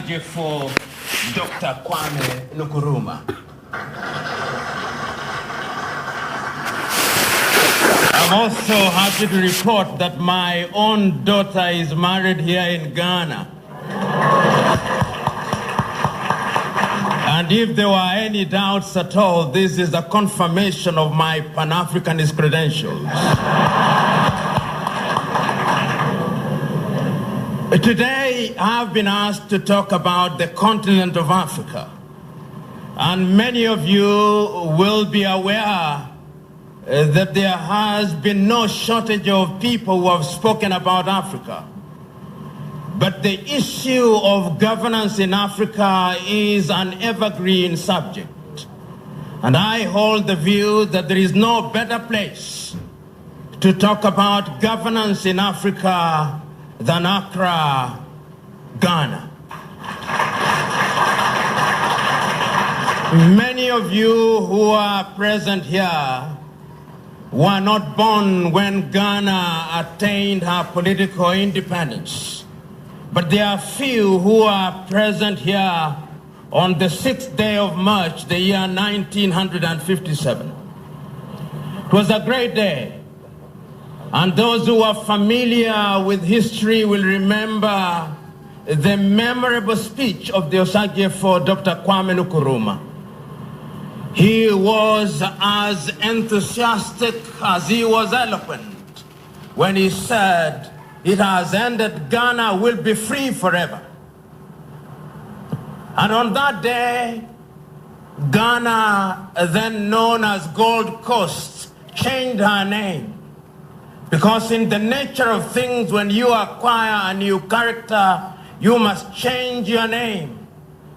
Osage for Dr. Kwame Nkrumah. I'm also happy to report that my own daughter is married here in Ghana. And if there were any doubts at all, this is a confirmation of my Pan-Africanist credentials. Today, I've been asked to talk about the continent of Africa. And many of you will be aware that there has been no shortage of people who have spoken about Africa. But the issue of governance in Africa is an evergreen subject. And I hold the view that there is no better place to talk about governance in Africa than Accra, Ghana. Many of you who are present here were not born when Ghana attained her political independence. But there are few who are present here on the 6th day of March, the year 1957. It was a great day. And those who are familiar with history will remember the memorable speech of the Osage for Dr. Kwame Nkrumah. He was as enthusiastic as he was eloquent when he said, "It has ended, Ghana will be free forever." And on that day, Ghana, then known as Gold Coast, changed her name. Because in the nature of things, when you acquire a new character, you must change your name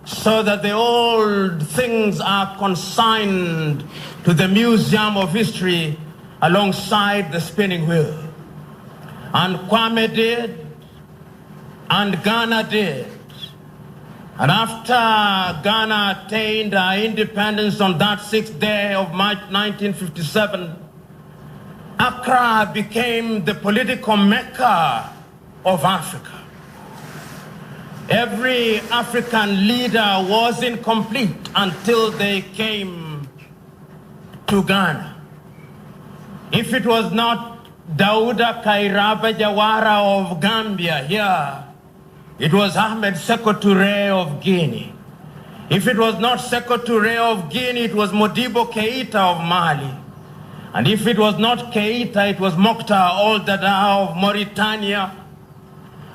so that the old things are consigned to the Museum of History alongside the spinning wheel. And Kwame did, and Ghana did. And after Ghana attained her independence on that 6th day of March 1957, Accra became the political mecca of Africa. Every African leader was incomplete until they came to Ghana. If it was not Dauda Kairaba Jawara of Gambia here, it was Ahmed Sékou Touré of Guinea. If it was not Sékou Touré of Guinea, it was Modibo Keïta of Mali. And if it was not Keïta, it was Mokhtar Ould-Daddah of Mauritania.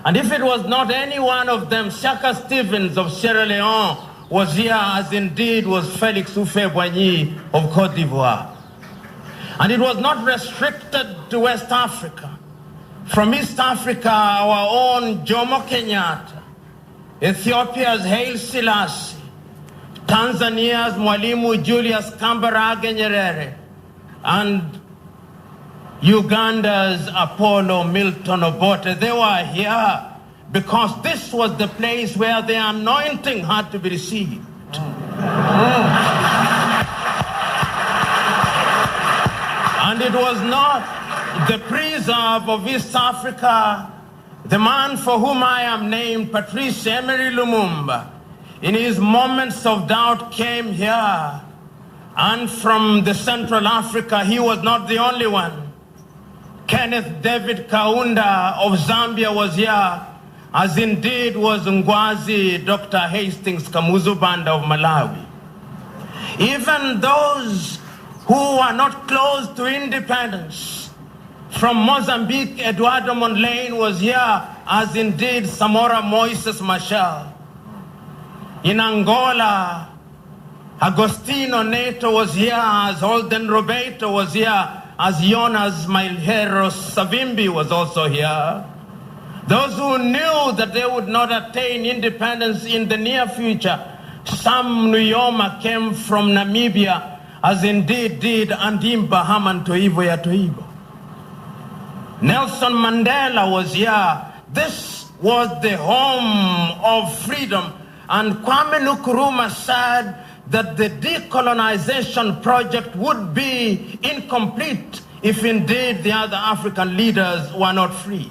And if it was not any one of them, Shaka Stevens of Sierra Leone was here, as indeed was Félix Houphouët-Boigny of Côte d'Ivoire. And it was not restricted to West Africa. From East Africa, our own Jomo Kenyatta, Ethiopia's Haile Selassie, Tanzania's Mwalimu Julius Kambarage Nyerere, and Uganda's Apollo Milton Obote. They were here because this was the place where the anointing had to be received. And it was not the preserve of East Africa, the man for whom I am named, Patrice Emery Lumumba, in his moments of doubt came here. And from the Central Africa, he was not the only one. Kenneth David Kaunda of Zambia was here, as indeed was Ngwazi Dr. Hastings Kamuzubanda of Malawi. Even those who are not close to independence, from Mozambique, Eduardo Mondlane was here, as indeed Samora Moises Machel. In Angola, Agostino Neto was here, as Holden Roberto was here, as Jonas Mailheiro Savimbi was also here. Those who knew that they would not attain independence in the near future, Sam Nujoma came from Namibia, as indeed did Andim Bahaman Toivo ya Toivo. Nelson Mandela was here. This was the home of freedom. And Kwame Nkrumah said that the decolonization project would be incomplete if indeed the other African leaders were not free.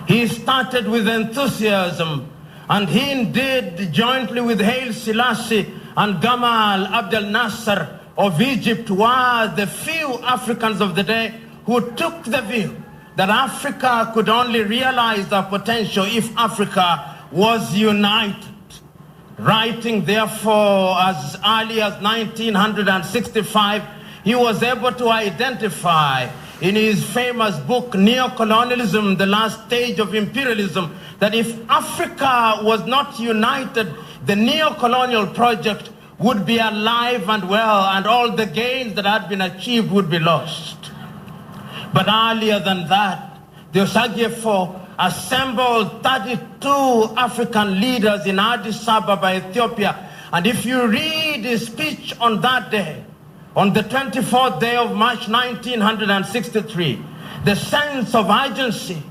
He started with enthusiasm And he indeed, jointly with Haile Selassie and Gamal Abdel Nasser of Egypt, were the few Africans of the day who took the view that Africa could only realize their potential if Africa was united. Writing, therefore, as early as 1965, he was able to identify in his famous book, Neocolonialism, The Last Stage of Imperialism, that if Africa was not united, the neo-colonial project would be alive and well, and all the gains that had been achieved would be lost. But earlier than that, the Osagyefo assembled 32 African leaders in Addis Ababa, Ethiopia. And if you read his speech on that day, on the 24th day of March 1963, the sense of urgency,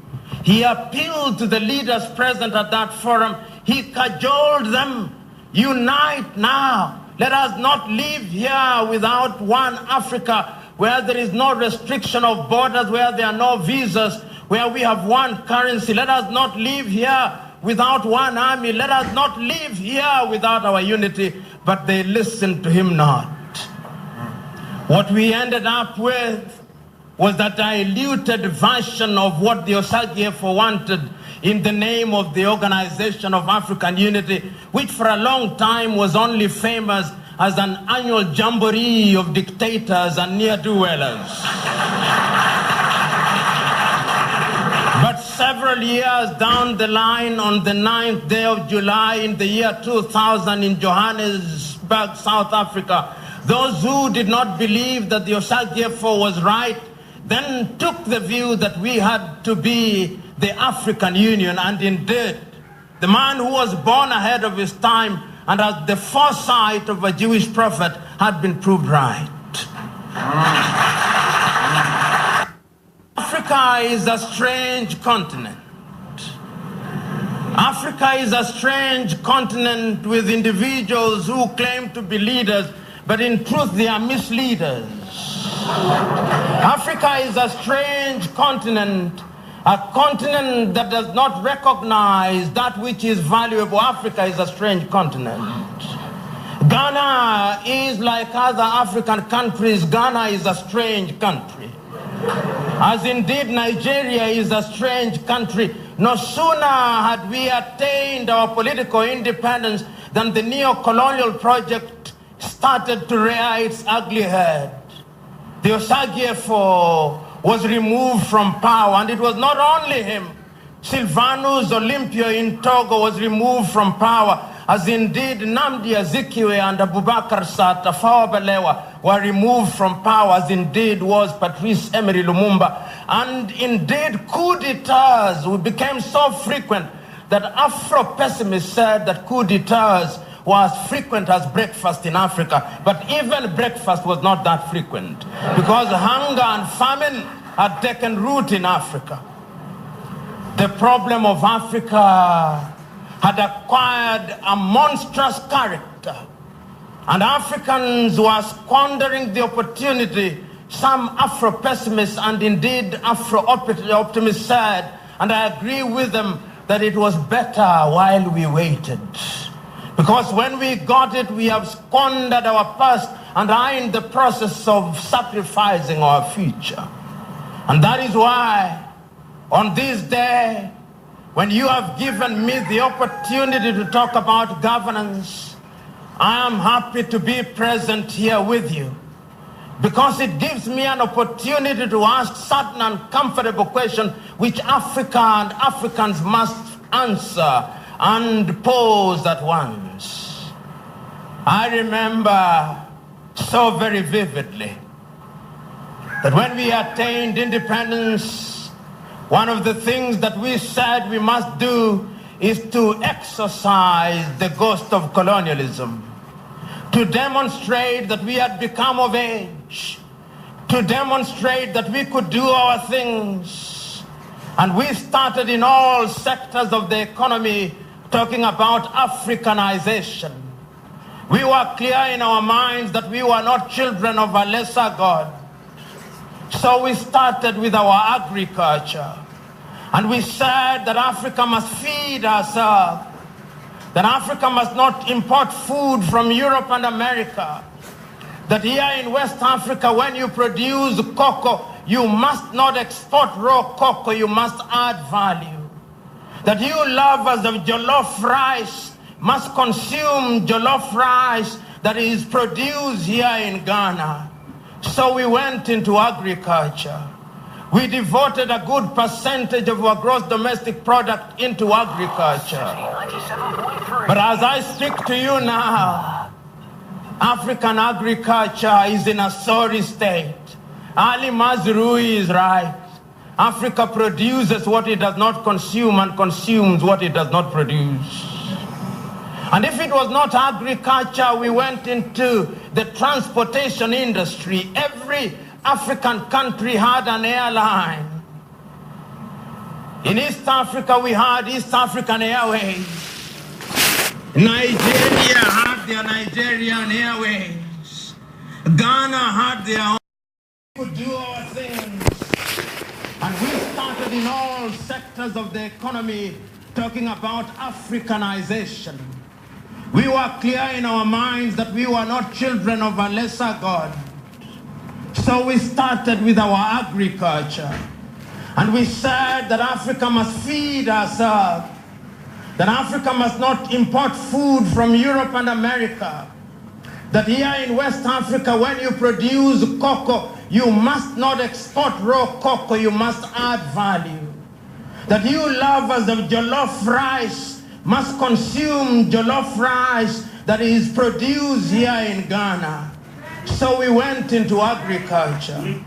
he appealed to the leaders present at that forum. He cajoled them, unite now. Let us not live here without one Africa, where there is no restriction of borders, where there are no visas, where we have one currency. Let us not live here without one army. Let us not live here without our unity. But they listened to him not. What we ended up with was that diluted version of what the Osagyefo wanted in the name of the Organization of African Unity, which for a long time was only famous as an annual jamboree of dictators and ne'er-do-wellers. But several years down the line, on the 9th day of July in the year 2000 in Johannesburg, South Africa, those who did not believe that the Osagyefo was right then took the view that we had to be the African Union, and indeed, the man who was born ahead of his time and had the foresight of a Jewish prophet had been proved right. Africa is a strange continent. Africa is a strange continent with individuals who claim to be leaders, but in truth they are misleaders. Africa is a strange continent, a continent that does not recognize that which is valuable. Africa is a strange continent. Ghana is like other African countries. Ghana is a strange country. As indeed Nigeria is a strange country. No sooner had we attained our political independence than the neo-colonial project started to rear its ugly head. The Osagyefo was removed from power, and it was not only him. Sylvanus Olympio in Togo was removed from power, as indeed Nnamdi Azikiwe and Abubakar Tafawa Balewa were removed from power, as indeed was Patrice Emery Lumumba. And indeed coup d'etats became so frequent that Afro-pessimists said that coup d'etats was frequent as breakfast in Africa. But even breakfast was not that frequent, because hunger and famine had taken root in Africa. The problem of Africa had acquired a monstrous character, and Africans were squandering the opportunity. Some Afro-pessimists and indeed Afro-optimists said, and I agree with them, that it was better while we waited. Because when we got it, we have squandered our past and are in the process of sacrificing our future. And that is why, on this day, when you have given me the opportunity to talk about governance, I am happy to be present here with you, because it gives me an opportunity to ask certain uncomfortable questions which Africa and Africans must answer and pose at once. I remember so very vividly that when we attained independence, one of the things that we said we must do is to exorcise the ghost of colonialism, to demonstrate that we had become of age, to demonstrate that we could do our things. And we started in all sectors of the economy talking about Africanization. We were clear in our minds that we were not children of a lesser God. So we started with our agriculture. And we said that Africa must feed herself. that Africa must not import food from Europe and America, that here in West Africa, when you produce cocoa, you must not export raw cocoa, you must add value. That you lovers of jollof rice must consume jollof rice that is produced here in Ghana. So we went into agriculture. We devoted a good percentage of our gross domestic product into agriculture. But as I speak to you now, African agriculture is in a sorry state. Ali Mazrui is right. Africa produces what it does not consume and consumes what it does not produce. And if it was not agriculture, we went into the transportation industry. Every African country had an airline. In East Africa, we had East African Airways. Nigeria had their Nigerian Airways. Ghana had their own. We could do our things. And we started in all sectors of the economy talking about Africanization. We were clear in our minds that we were not children of a lesser God. So we started with our agriculture. And we said that Africa must feed herself. That Africa must not import food from Europe and America. That here in West Africa, when you produce cocoa, you must not export raw cocoa, you must add value. That you lovers of jollof rice must consume jollof rice that is produced here in Ghana. So we went into agriculture.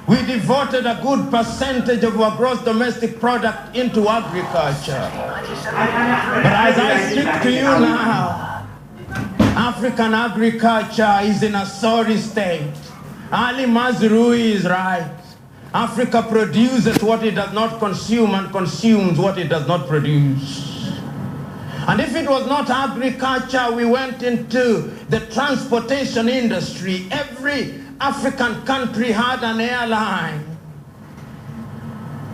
We devoted a good percentage of our gross domestic product into agriculture. But as I speak to you now, African agriculture is in a sorry state. Ali Mazrui is right. Africa produces what it does not consume and consumes what it does not produce. And if it was not agriculture, we went into the transportation industry. Every African country had an airline.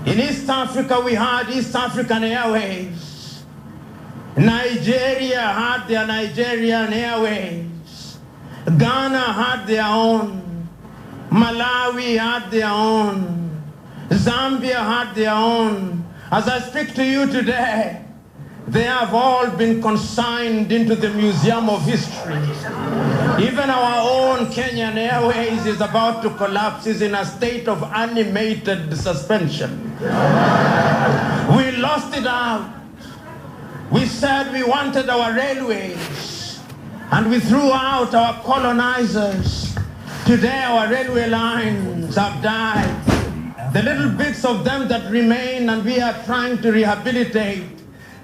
In East Africa, we had East African Airways. Nigeria had their Nigerian Airways. Ghana had their own. Malawi had their own. Zambia had their own. As I speak to you today, they have all been consigned into the Museum of History. Even our own Kenyan Airways is about to collapse, is in a state of animated suspension. We lost it out. We said we wanted our railways, and we threw out our colonizers. Today our railway lines have died. The little bits of them that remain and we are trying to rehabilitate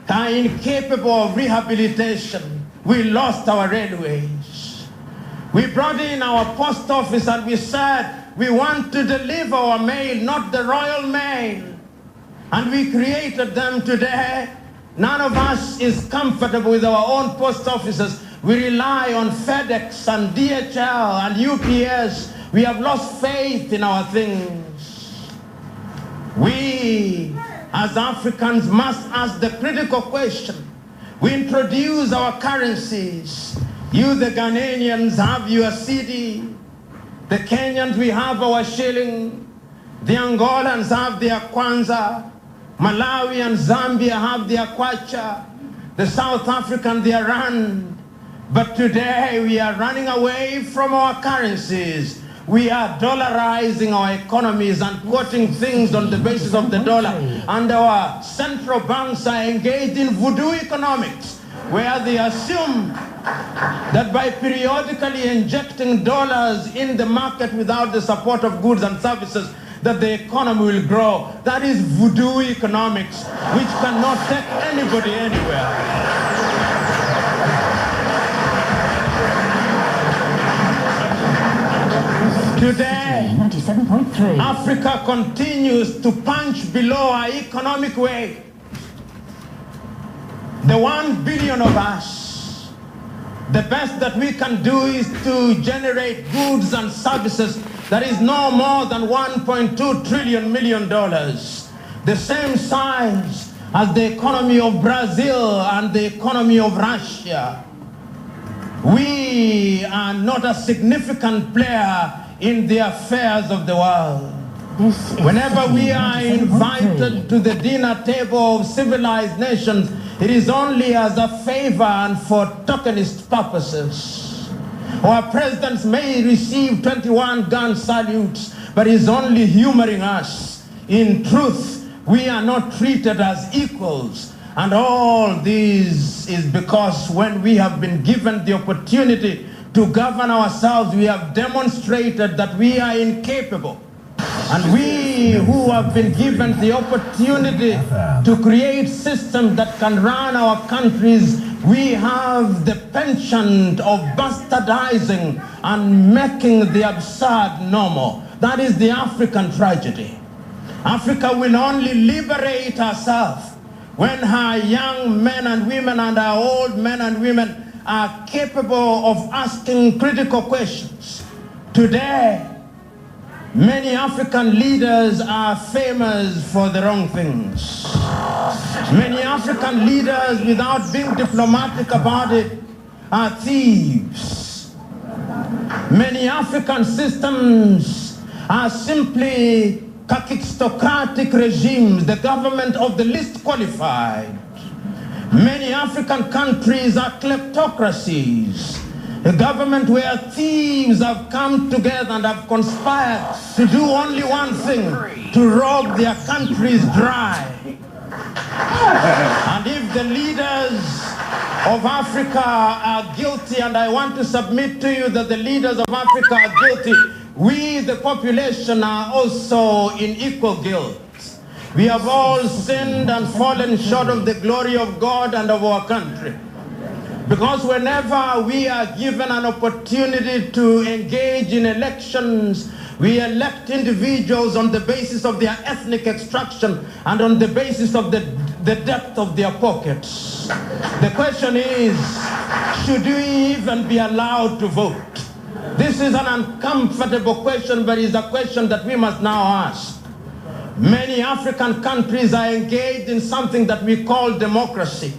are incapable of rehabilitation. We lost our railways. We brought in our post office and we said we want to deliver our mail, not the Royal Mail. And we created them today. None of us is comfortable with our own post offices. We rely on FedEx and DHL and UPS. We have lost faith in our things. We, as Africans, must ask the critical question. We introduce our currencies. You, the Ghanaians, have your cedi. The Kenyans, we have our shilling. The Angolans have their kwanza. Malawi and Zambia have their kwacha. The South African, their rand. But today we are running away from our currencies. We are dollarizing our economies and quoting things on the basis of the dollar. And our central banks are engaged in voodoo economics, where they assume that by periodically injecting dollars in the market without the support of goods and services, that the economy will grow. That is voodoo economics, which cannot take anybody anywhere. Today, 97.3. Africa continues to punch below our economic weight. The 1 billion of us, the best that we can do is to generate goods and services that is no more than $1.2 trillion. The same size as the economy of Brazil and the economy of Russia. We are not a significant player in the affairs of the world. Whenever we are invited to the dinner table of civilized nations, it is only as a favor and for tokenist purposes. Our presidents may receive 21 gun salutes, but is only humoring us. In truth, we are not treated as equals. And all this is because when we have been given the opportunity to govern ourselves, we have demonstrated that we are incapable. And we who have been given the opportunity to create systems that can run our countries, we have the penchant of bastardizing and making the absurd normal. That is the African tragedy. Africa will only liberate herself when her young men and women and our old men and women are capable of asking critical questions. Today, many African leaders are famous for the wrong things. Many African leaders, without being diplomatic about it, are thieves. Many African systems are simply kakistocratic regimes, the government of the least qualified. Many African countries are kleptocracies, a government where thieves have come together and have conspired to do only one thing, to rob their countries dry. And if the leaders of Africa are guilty, and I want to submit to you that the leaders of Africa are guilty, we, the population, are also in equal guilt. We have all sinned and fallen short of the glory of God and of our country. Because whenever we are given an opportunity to engage in elections, we elect individuals on the basis of their ethnic extraction and on the basis of the depth of their pockets. The question is, should we even be allowed to vote? This is an uncomfortable question, but it's a question that we must now ask. Many African countries are engaged in something that we call democracy.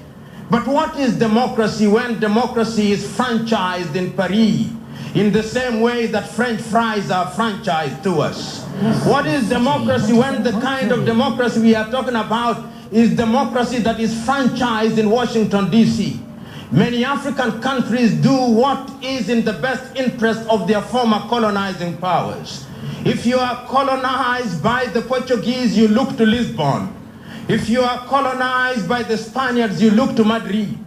But what is democracy when democracy is franchised in Paris in the same way that French fries are franchised to us? What is democracy when the kind of democracy we are talking about is democracy that is franchised in Washington, D.C.? Many African countries do what is in the best interest of their former colonizing powers. If you are colonized by the Portuguese, you look to Lisbon. If you are colonized by the Spaniards, you look to Madrid.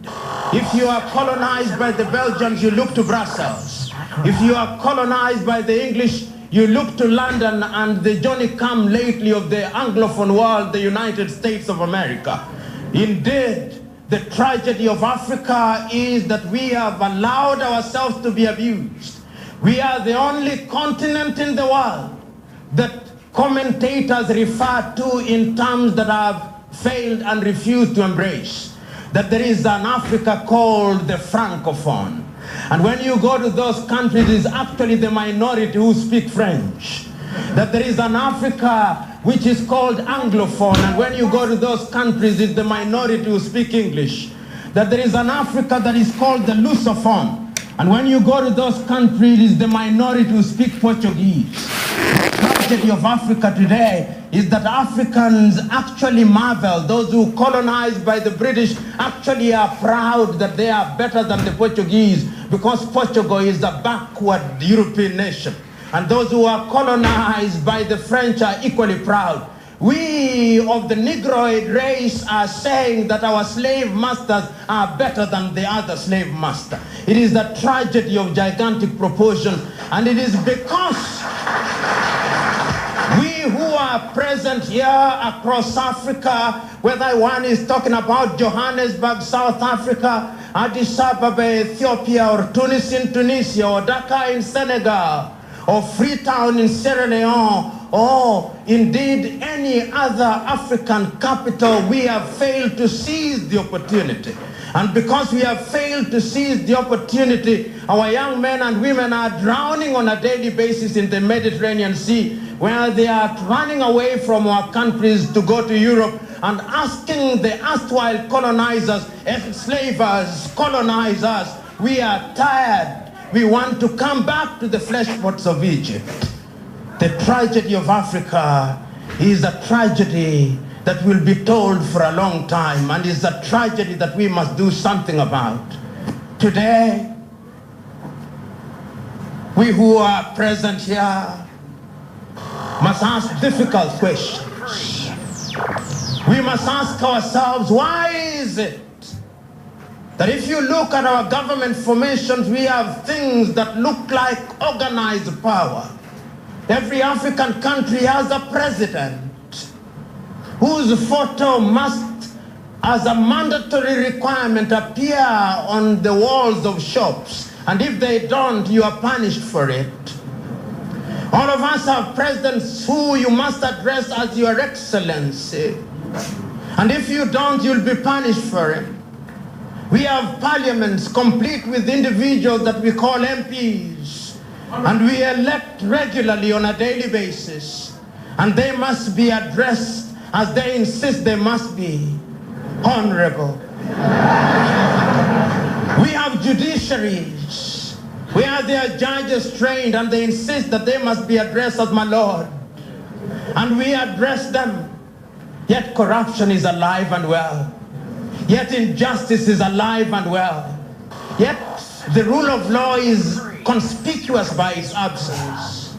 If you are colonized by the Belgians, you look to Brussels. If you are colonized by the English, you look to London and the Johnny Come lately of the Anglophone world, the United States of America. Indeed, the tragedy of Africa is that we have allowed ourselves to be abused. We are the only continent in the world that commentators refer to in terms that have failed and refused to embrace. That there is an Africa called the Francophone. And when you go to those countries, it's actually the minority who speak French. That there is an Africa which is called Anglophone, and when you go to those countries, it's the minority who speak English. That there is an Africa that is called the Lusophone, and when you go to those countries, it's the minority who speak Portuguese. The tragedy of Africa today is that Africans actually marvel. Those who colonized by the British actually are proud that they are better than the Portuguese, because Portugal is a backward European nation. And those who are colonized by the French are equally proud. We of the Negroid race are saying that our slave masters are better than the other slave master. It is the tragedy of gigantic proportion, and it is because we who are present here across Africa, whether one is talking about Johannesburg, South Africa, Addis Ababa, Ethiopia, or Tunis in Tunisia, or Dakar in Senegal, or Freetown in Sierra Leone, or indeed any other African capital, we have failed to seize the opportunity. And because we have failed to seize the opportunity, our young men and women are drowning on a daily basis in the Mediterranean Sea, where they are running away from our countries to go to Europe, and asking the erstwhile colonizers, enslavers, colonizers, we are tired. We want to come back to the flesh pots of Egypt. The tragedy of Africa is a tragedy that will be told for a long time, and is a tragedy that we must do something about. Today, we who are present here must ask difficult questions. We must ask ourselves, why is it that if you look at our government formations, we have things that look like organized power? Every African country has a president whose photo must, as a mandatory requirement, appear on the walls of shops. And if they don't, you are punished for it. All of us have presidents who you must address as Your Excellency. And if you don't, you'll be punished for it. We have parliaments complete with individuals that we call MPs. And we elect regularly on a daily basis. And they must be addressed as they insist they must be. Honorable. We have judiciaries where their judges trained and they insist that they must be addressed as my lord. And we address them. Yet corruption is alive and well. Yet injustice is alive and well. Yet the rule of law is conspicuous by its absence.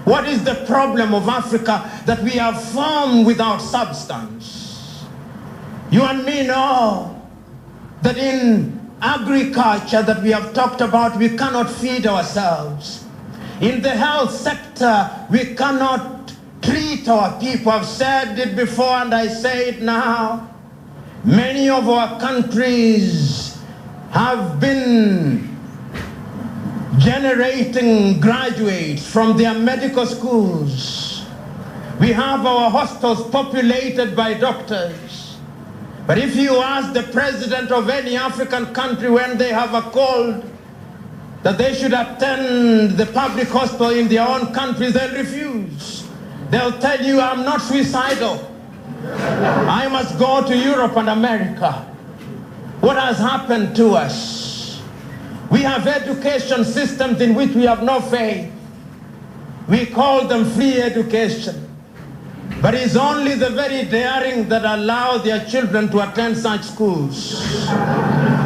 What is the problem of Africa? That we have form without substance. You and me know that in agriculture that we have talked about, we cannot feed ourselves. In the health sector, we cannot treat our people. I've said it before and I say it now. Many of our countries have been generating graduates from their medical schools. We have our hospitals populated by doctors. But if you ask the president of any African country when they have a cold that they should attend the public hospital in their own countries, they'll refuse. They'll tell you, I'm not suicidal. I must go to Europe and America. What has happened to us? We have education systems in which we have no faith. We call them free education. But it's only the very daring that allow their children to attend such schools.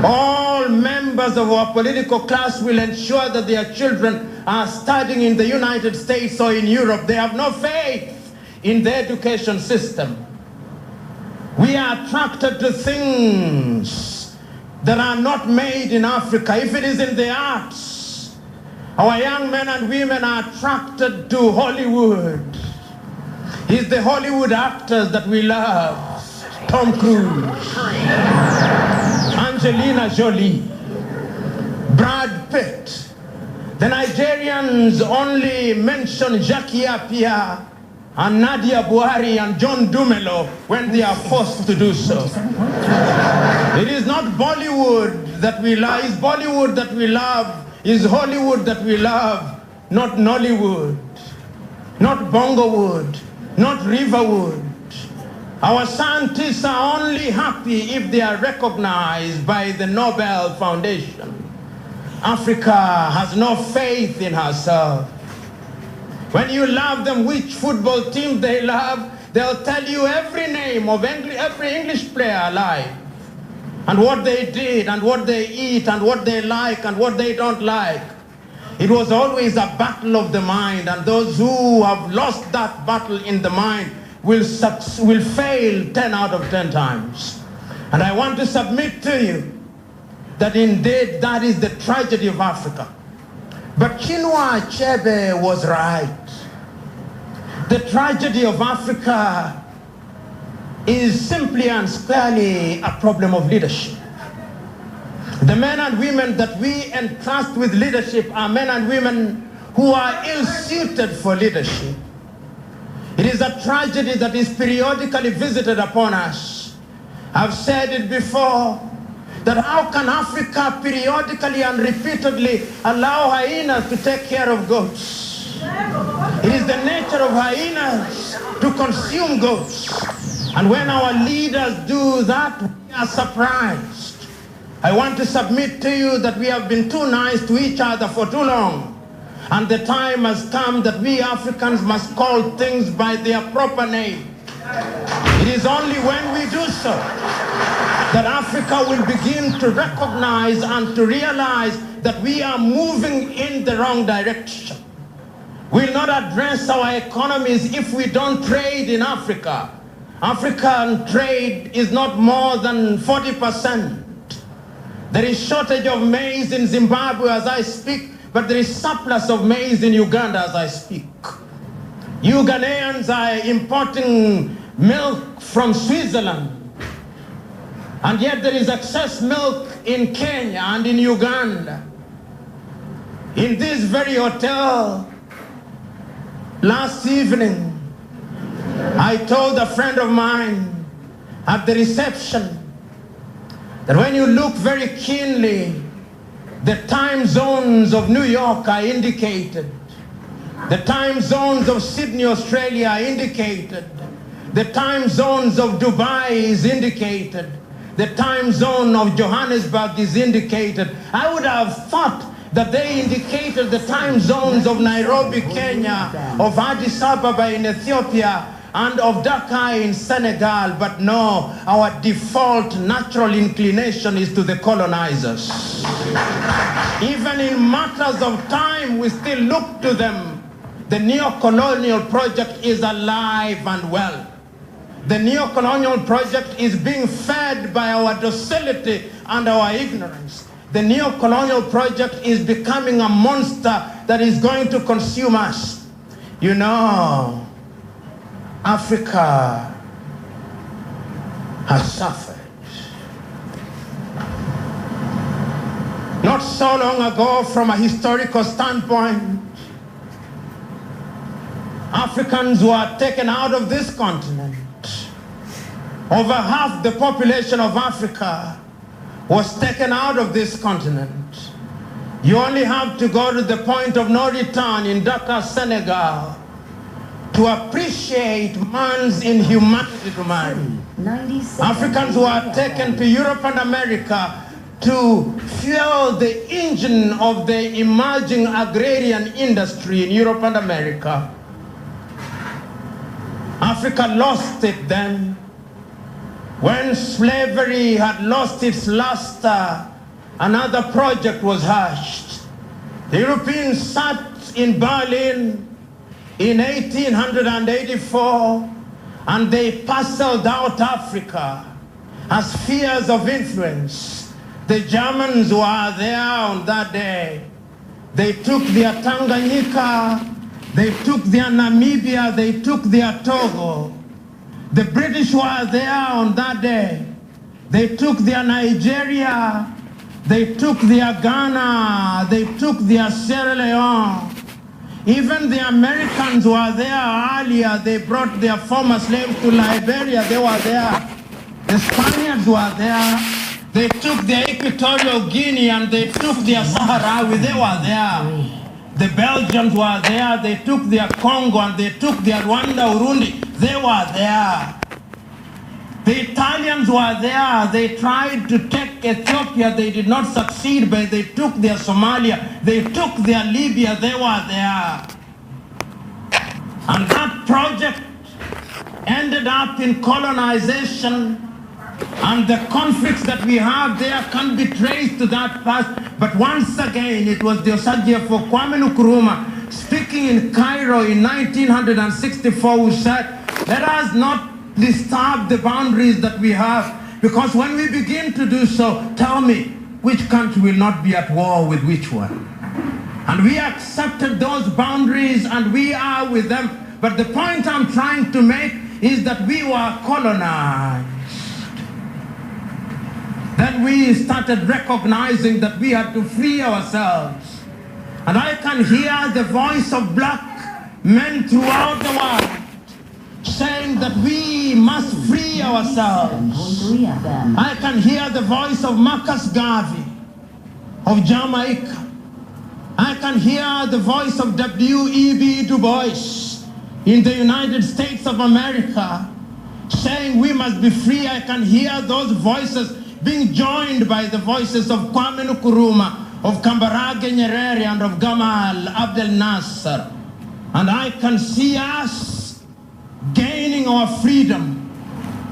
All members of our political class will ensure that their children are studying in the United States or in Europe. They have no faith in the education system. We are attracted to things that are not made in Africa. If it is in the arts, our young men and women are attracted to Hollywood. It's the Hollywood actors that we love. Tom Cruise, Angelina Jolie, Brad Pitt. The Nigerians only mention Jackie Appiah and Nadia Buhari and John Dumelo when they are forced to do so. It is not Bollywood that we love, it's Bollywood that we love, it's Hollywood that we love, not Nollywood, not Bongowood, not Riverwood. Our scientists are only happy if they are recognized by the Nobel Foundation. Africa has no faith in herself. When you love them, which football team they love, they'll tell you every name of every English player alive, and what they did, and what they eat, and what they like, and what they don't like. It was always a battle of the mind, and those who have lost that battle in the mind will fail 10 out of 10 times. And I want to submit to you that indeed that is the tragedy of Africa. But Chinua Achebe was right. The tragedy of Africa is simply and squarely a problem of leadership. The men and women that we entrust with leadership are men and women who are ill-suited for leadership. It is a tragedy that is periodically visited upon us. I've said it before, that how can Africa periodically and repeatedly allow hyenas to take care of goats? It is the nature of hyenas to consume goats. And when our leaders do that, we are surprised. I want to submit to you that we have been too nice to each other for too long. And the time has come that we Africans must call things by their proper name. It is only when we do so that Africa will begin to recognize and to realize that we are moving in the wrong direction. We'll not address our economies if we don't trade in Africa. African trade is not more than 40%. There is shortage of maize in Zimbabwe as I speak, but there is surplus of maize in Uganda as I speak. Ugandan are importing milk from Switzerland, and yet there is excess milk in Kenya and in Uganda. In this very hotel, last evening, I told a friend of mine at the reception that when you look very keenly, the time zones of New York are indicated. The time zones of Sydney, Australia are indicated. The time zones of Dubai is indicated. The time zone of Johannesburg is indicated. I would have thought that they indicated the time zones of Nairobi, Kenya, of Addis Ababa in Ethiopia, and of Dakar in Senegal. But no, our default natural inclination is to the colonizers. Even in matters of time, we still look to them. The neo-colonial project is alive and well. The neo-colonial project is being fed by our docility and our ignorance. The neo-colonial project is becoming a monster that is going to consume us. You know, Africa has suffered. Not so long ago, from a historical standpoint, Africans were taken out of this continent. Over half the population of Africa was taken out of this continent. You only have to go to the point of no return in Dakar, Senegal, to appreciate man's inhumanity to man. Africans were taken to Europe and America to fuel the engine of the emerging agrarian industry in Europe and America. Africa lost it then. When slavery had lost its luster, another project was hatched. The Europeans sat in Berlin in 1884, and they parceled out Africa as spheres of influence. The Germans were there on that day. They took their Tanganyika, they took their Namibia, they took their Togo. The British were there on that day. They took their Nigeria, they took their Ghana, they took their Sierra Leone. Even the Americans were there earlier. They brought their former slaves to Liberia. They were there. The Spaniards were there. They took their Equatorial Guinea and they took their Sahrawi. They were there. The Belgians were there. They took their Congo and they took their Rwanda, Urundi. They were there. The Italians were there. They tried to take Ethiopia. They did not succeed, but they took their Somalia. They took their Libya. They were there. And that project ended up in colonization. And the conflicts that we have there can be traced to that past. But once again, it was the Osagyefo Kwame Nkrumah speaking in Cairo in 1964 who said, let us not disturb the boundaries that we have, because when we begin to do so, tell me, which country will not be at war with which one? And we accepted those boundaries and we are with them. But the point I'm trying to make is that we were colonized. Then we started recognizing that we had to free ourselves. And I can hear the voice of black men throughout the world saying that we must free ourselves. I can hear the voice of Marcus Garvey of Jamaica. I can hear the voice of W.E.B. Du Bois in the United States of America. saying we must be free, I can hear those voices being joined by the voices of Kwame Nkrumah, of Kambarage Nyerere, and of Gamal Abdel Nasser. And I can see us gaining our freedom.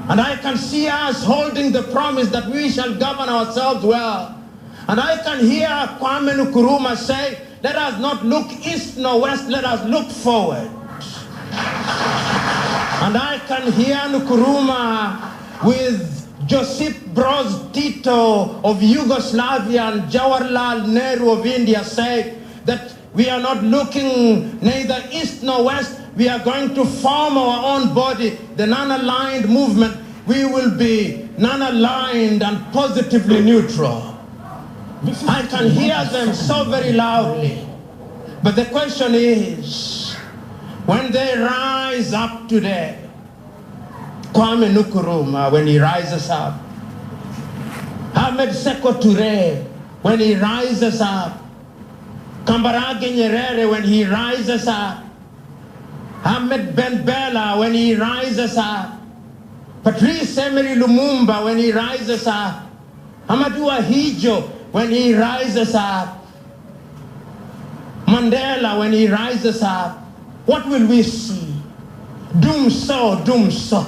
And I can see us holding the promise that we shall govern ourselves well. And I can hear Kwame Nkrumah say, let us not look east nor west, let us look forward. And I can hear Nkrumah with Josip Broz Tito of Yugoslavia and Jawaharlal Nehru of India say that we are not looking neither east nor west. We are going to form our own body, the non-aligned movement. We will be non-aligned and positively neutral. I can hear them so very loudly. But the question is, when they rise up today, Kwame Nkrumah, when he rises up, Ahmed Seko Toure, when he rises up, Kambarage Nyerere, when he rises up, Ahmed Ben Bella, when he rises up, Patrice Emery Lumumba, when he rises up, Amadou Ahidjo, when he rises up, Mandela, when he rises up, what will we see? Doom so, doom so.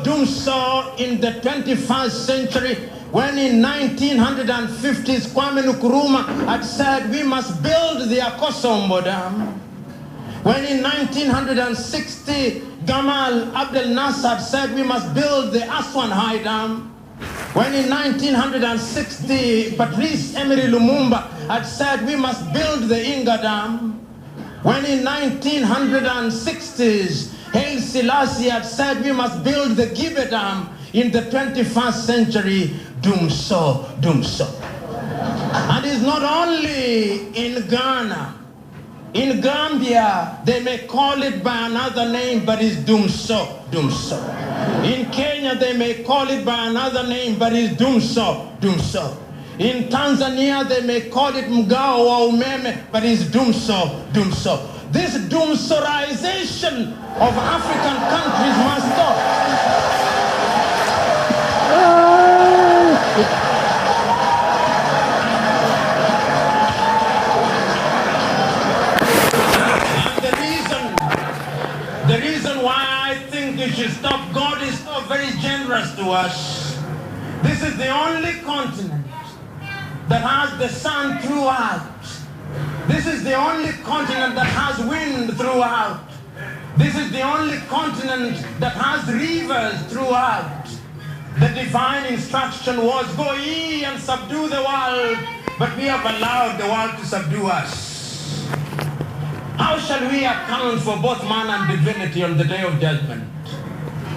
Doom so in the 21st century, when in 1950s Kwame Nkrumah had said we must build the Akosombo Dam. When in 1960 Gamal Abdel Nasser said we must build the Aswan High Dam. When in 1960 Patrice Emery Lumumba had said we must build the Inga Dam. When in 1960s Haile Selassie had said we must build the Gibe Dam. In the 21st century, doom so, doom so. And it's not only in Ghana. In Gambia, they may call it by another name, but it's doom so, doom so. In Kenya, they may call it by another name, but it's doom so, doom so. In Tanzania, they may call it Mgao or Umeme, but it's doom so, doom so. This doomsorization of African countries must stop. The reason why I think it should stop, God is so very generous to us. This is the only continent that has the sun throughout. This is the only continent that has wind throughout. This is the only continent that has rivers throughout. The divine instruction was, go ye and subdue the world, but we have allowed the world to subdue us. How shall we account for both man and divinity on the day of judgment?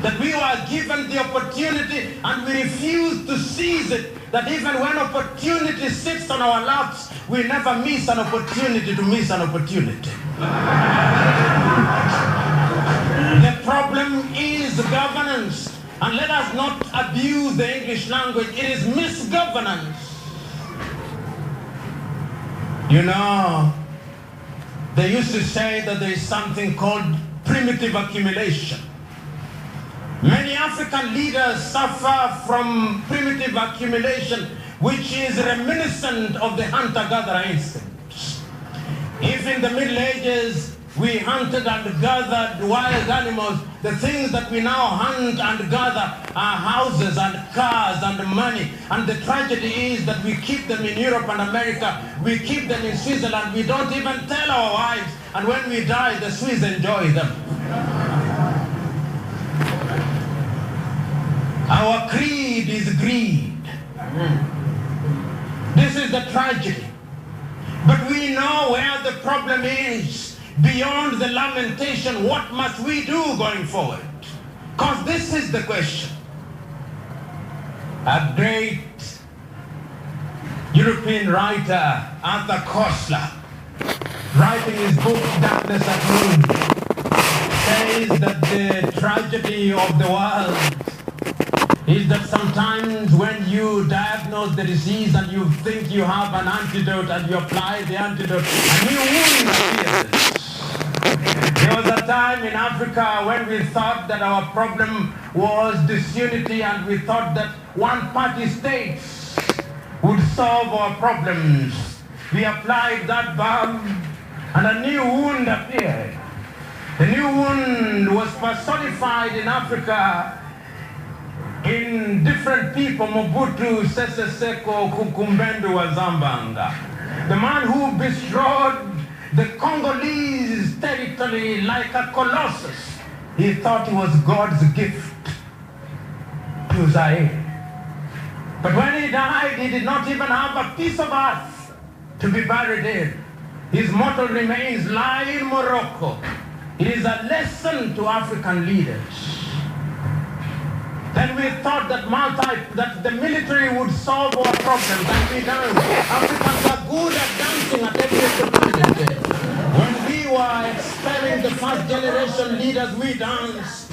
That we were given the opportunity and we refuse to seize it. That even when opportunity sits on our laps, we never miss an opportunity to miss an opportunity. The problem is governance. And let us not abuse the English language. It is misgovernance. You know, they used to say that there is something called primitive accumulation. Many African leaders suffer from primitive accumulation, which is reminiscent of the hunter-gatherer instinct. If in the Middle Ages we hunted and gathered wild animals, the things that we now hunt and gather are houses and cars and money. And the tragedy is that we keep them in Europe and America, we keep them in Switzerland, we don't even tell our wives, and when we die, the Swiss enjoy them. Our creed is greed. This is the tragedy. But we know where the problem is. Beyond the lamentation, what must we do going forward? Because this is the question. A great European writer, Arthur Koestler, writing his book, Darkness at Noon, says that the tragedy of the world is that sometimes when you diagnose the disease and you think you have an antidote and you apply the antidote, a new wound appears. There was a time in Africa when we thought that our problem was disunity, and we thought that one-party states would solve our problems. We applied that balm and a new wound appeared. The new wound was personified in Africa in different people: Mobutu Sese Seko Kukumbendu wa Zambanga, the man who bestrode the Congolese territory like a colossus. He thought he was God's gift to Zaire. But when he died, he did not even have a piece of earth to be buried in. His mortal remains lie in Morocco. It is a lesson to African leaders. Then we thought that the military would solve our problems, and we don't. Africans are good at dancing at every opportunity. When we were expelling the first generation leaders, we danced.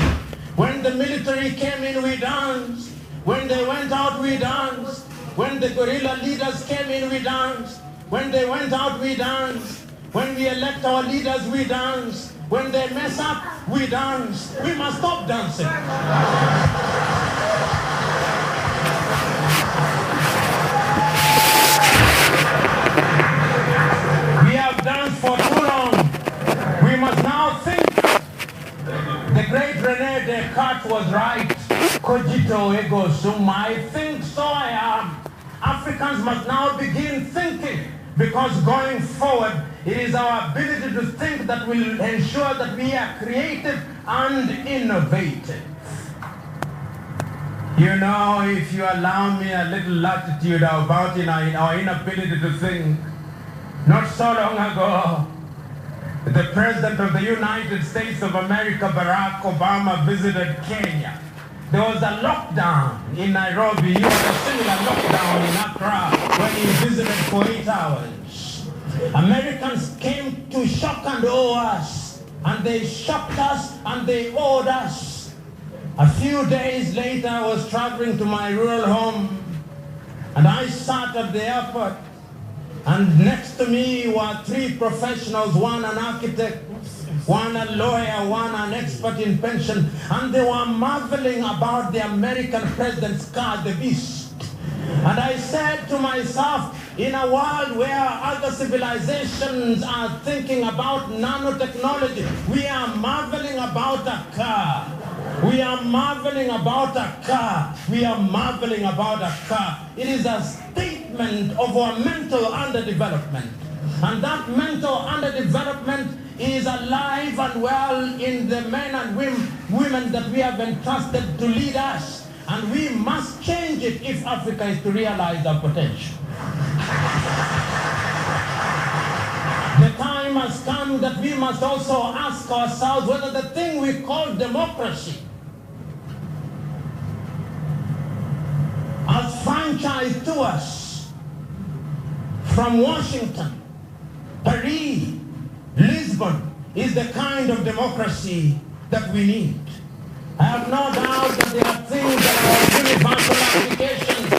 When the military came in, we danced. When they went out, we danced. When the guerrilla leaders came in, we danced. When they went out, we danced. When we elect our leaders, we dance. When they mess up, we dance. We must stop dancing. We have danced for too long. We must now think. The great René Descartes was right. Cogito ergo sum. I think, so I am. Africans must now begin thinking, because going forward, it is our ability to think that will ensure that we are creative and innovative. You know, if you allow me a little latitude about our inability to think, not so long ago, the President of the United States of America, Barack Obama, visited Kenya. There was a lockdown in Nairobi. He was a similar lockdown in Accra when he visited for 8 hours. Americans came to shock and awe us, and they shocked us and they awed us. A few days later, I was traveling to my rural home, and I sat at the airport, and next to me were 3 professionals, one an architect, one a lawyer, one an expert in pension, and they were marveling about the American president's car, the Beast. And I said to myself, in a world where other civilizations are thinking about nanotechnology, we are marveling about a car. We are marveling about a car. We are marveling about a car. It is a statement of our mental underdevelopment. And that mental underdevelopment is alive and well in the men and women that we have entrusted to lead us. And we must change it if Africa is to realize our potential. The time has come that we must also ask ourselves whether the thing we call democracy, as franchised to us from Washington, Paris, Lisbon, is the kind of democracy that we need. I have no doubt that there are things that are universal applications.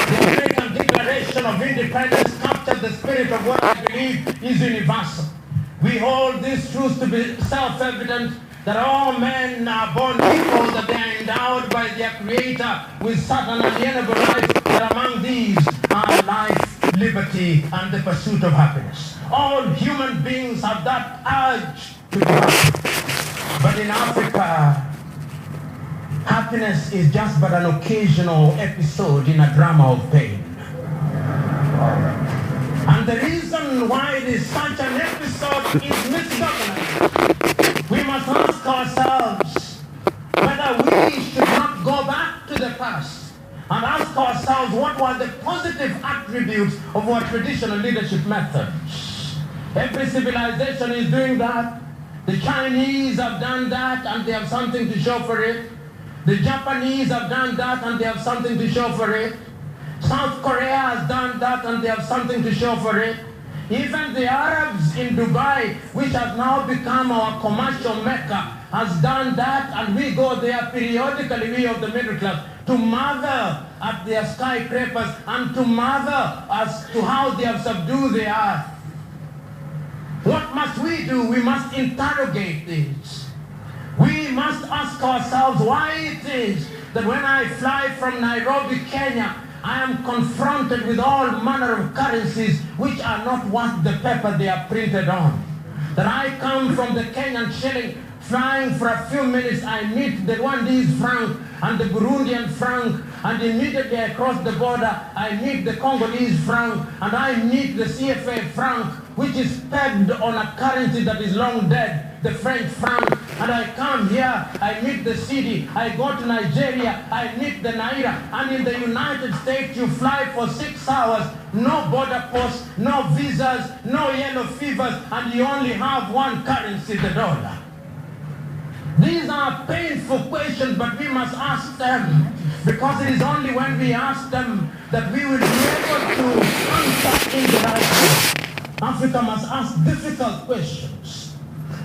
The American Declaration of Independence captures the spirit of what I believe is universal. We hold these truths to be self-evident, that all men are born equal, that they are endowed by their Creator with certain alienable rights, that among these are life, liberty, and the pursuit of happiness. All human beings have that urge to be happy. But in Africa, happiness is just but an occasional episode in a drama of pain. And the reason why it is such an episode is misgovernance. We must ask ourselves whether we should not go back to the past and ask ourselves what were the positive attributes of our traditional leadership methods. Every civilization is doing that. The Chinese have done that and they have something to show for it. The Japanese have done that and they have something to show for it. South Korea has done that and they have something to show for it. Even the Arabs in Dubai, which has now become our commercial mecca, has done that, and we go there periodically, we of the middle class, to marvel at their skyscrapers and to marvel as to how they have subdued the earth. What must we do? We must interrogate this. We must ask ourselves why it is that when I fly from Nairobi, Kenya, I am confronted with all manner of currencies which are not worth the paper they are printed on. That I come from the Kenyan shilling, flying for a few minutes, I meet the Rwandese franc and the Burundian franc, and immediately across the border, I meet the Congolese franc, and I meet the CFA franc, which is pegged on a currency that is long dead, the French franc, and I come here, I meet the cedi, I go to Nigeria, I meet the naira, and in the United States you fly for 6 hours, no border posts, no visas, no yellow fevers, and you only have one currency, the dollar. These are painful questions, but we must ask them, because it is only when we ask them that we will be able to answer in the right way. Africa must ask difficult questions.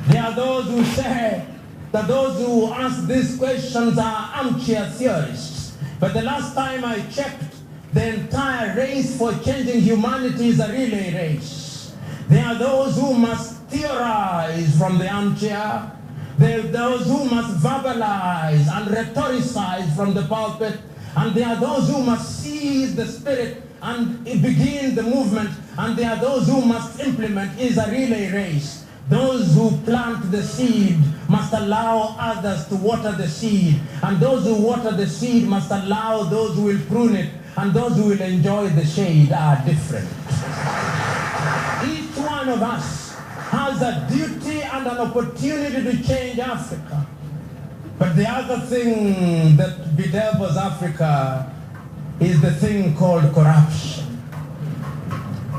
There are those who say that those who ask these questions are armchair theorists. But the last time I checked, the entire race for changing humanity is a relay race. There are those who must theorize from the armchair. There are those who must verbalize and rhetoricize from the pulpit. And there are those who must seize the spirit and begin the movement. And there are those who must implement. It is a relay race. Those who plant the seed must allow others to water the seed. And those who water the seed must allow those who will prune it. And those who will enjoy the shade are different. Each one of us has a duty and an opportunity to change Africa. But the other thing that bedevils Africa is the thing called corruption.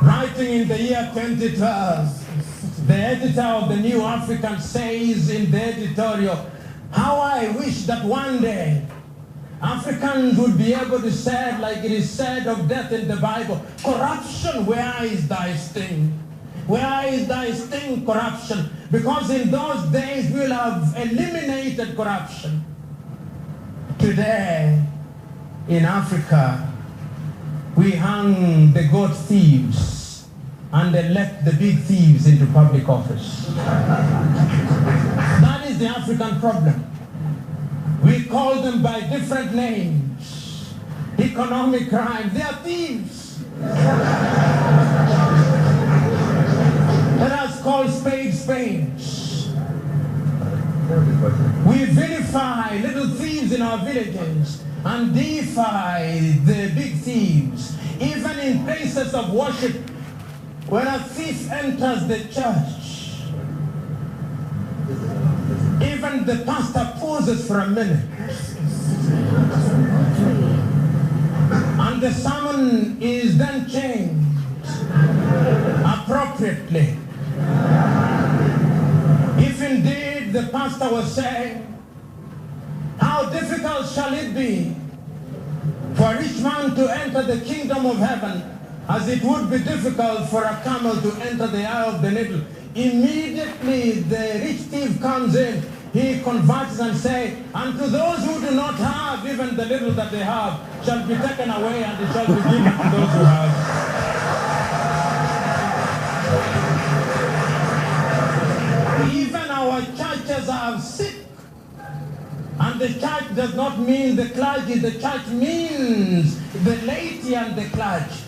Writing in the year 2012, the editor of the New African says in the editorial, how I wish that one day Africans would be able to say, like it is said of death in the Bible, corruption, where is thy sting? Where is thy sting, corruption? Because in those days we will have eliminated corruption. Today, in Africa, we hang the goat thieves and elect the big thieves into public office. That is the African problem. We call them by different names. Economic crime, they are thieves. Let us call spades spades. We vilify little thieves in our villages and deify the big thieves. Even in places of worship, when a thief enters the church, even the pastor pauses for a minute. And the sermon is then changed appropriately. If indeed the pastor was saying, how difficult shall it be for a rich man to enter the kingdom of heaven, as it would be difficult for a camel to enter the eye of the needle. Immediately the rich thief comes in, he converts and says, and to those who do not have, even the little that they have, shall be taken away, and it shall be given to those who have. Even our churches are sick. And the church does not mean the clergy, the church means the laity and the clergy.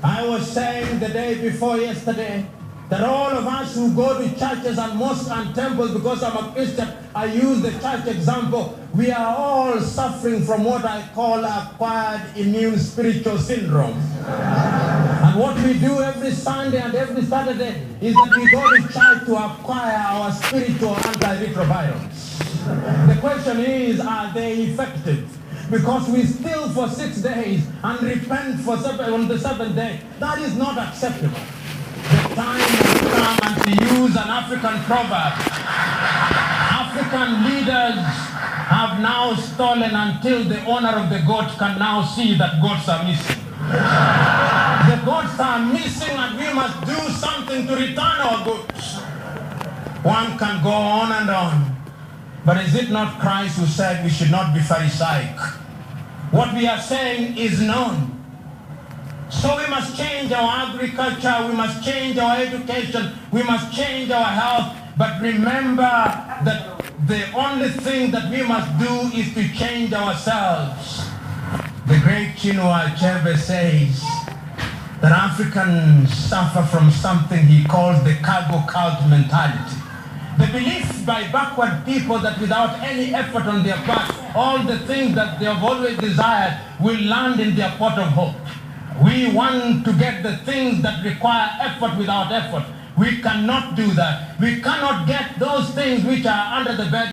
I was saying the day before yesterday that all of us who go to churches and mosques and temples, because I'm a Christian, I use the church example, we are all suffering from what I call acquired immune spiritual syndrome. And what we do every Sunday and every Saturday is that we go to church to acquire our spiritual antiretrovirals. The question is, are they effective? Because we steal for 6 days and repent on the 7th day. That is not acceptable. The time has come, and to use an African proverb, African leaders have now stolen until the owner of the goat can now see that goats are missing. The goats are missing, and we must do something to return our goats. One can go on and on. But is it not Christ who said we should not be Pharisaic? what we are saying is known. So we must change our agriculture, we must change our education, we must change our health. But remember that the only thing that we must do is to change ourselves. The great Chinua Achebe says that Africans suffer from something he calls the cargo cult mentality. The belief by backward people that without any effort on their part, all the things that they have always desired will land in their pot of hope. We want to get the things that require effort without effort. We cannot do that. We cannot get those things which are under the bed